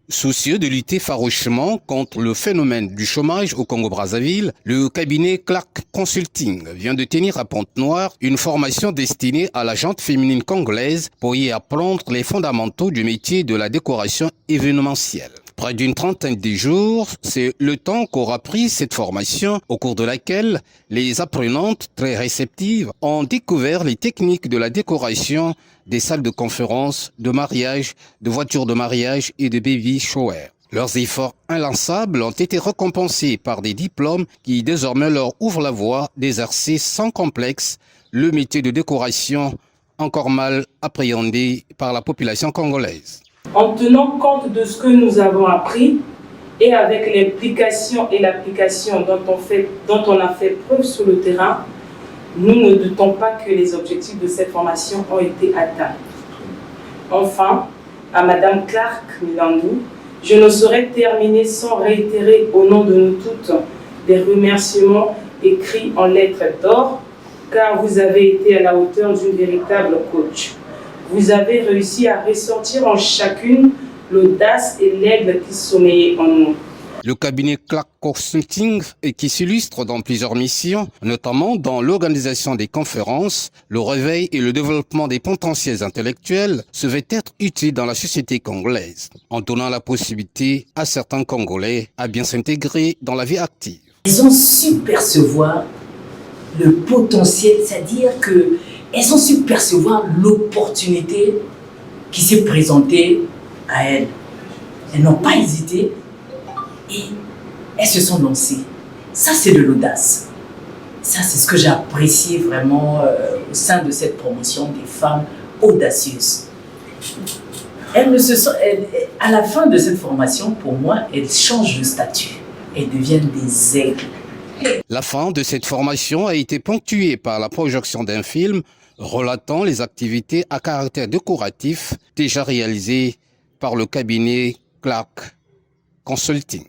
Soucieux de lutter farouchement contre le phénomène du chômage au Congo-Brazzaville, le cabinet Clark Consulting vient de tenir à Pointe-Noire une formation destinée à la gente féminine congolaise pour y apprendre les fondamentaux du métier de la décoration événementielle. Près d'une trentaine de jours, c'est le temps qu'aura pris cette formation, au cours de laquelle les apprenantes, très réceptives, ont découvert les techniques de la décoration des salles de conférence, de mariage, de voitures de mariage et de baby shower. Leurs efforts inlassables ont été récompensés par des diplômes qui désormais leur ouvrent la voie d'exercer sans complexe le métier de décoration encore mal appréhendé par la population congolaise. En tenant compte de ce que nous avons appris et avec l'implication et l'application dont on a fait preuve sur le terrain, nous ne doutons pas que les objectifs de cette formation ont été atteints. Enfin, à Madame Clark Milandou, je ne saurais terminer sans réitérer au nom de nous toutes des remerciements écrits en lettres d'or, car vous avez été à la hauteur d'une véritable coach. Vous avez réussi à ressortir en chacune l'audace et l'aigle qui sommeillaient en nous. Le cabinet Clark Consulting, qui s'illustre dans plusieurs missions, notamment dans l'organisation des conférences, le réveil et le développement des potentiels intellectuels, se veut être utile dans la société congolaise, en donnant la possibilité à certains Congolais à bien s'intégrer dans la vie active. Ils ont su percevoir le potentiel, c'est-à-dire qu'elles ont su percevoir l'opportunité qui s'est présentée à elles. Elles n'ont pas hésité et elles se sont lancées. Ça, c'est de l'audace. Ça, c'est ce que j'ai apprécié vraiment au sein de cette promotion des femmes audacieuses. À la fin de cette formation, pour moi, elles changent de statut. Elles deviennent des aigles. La fin de cette formation a été ponctuée par la projection d'un film relatant les activités à caractère décoratif déjà réalisées par le cabinet Clark Consulting.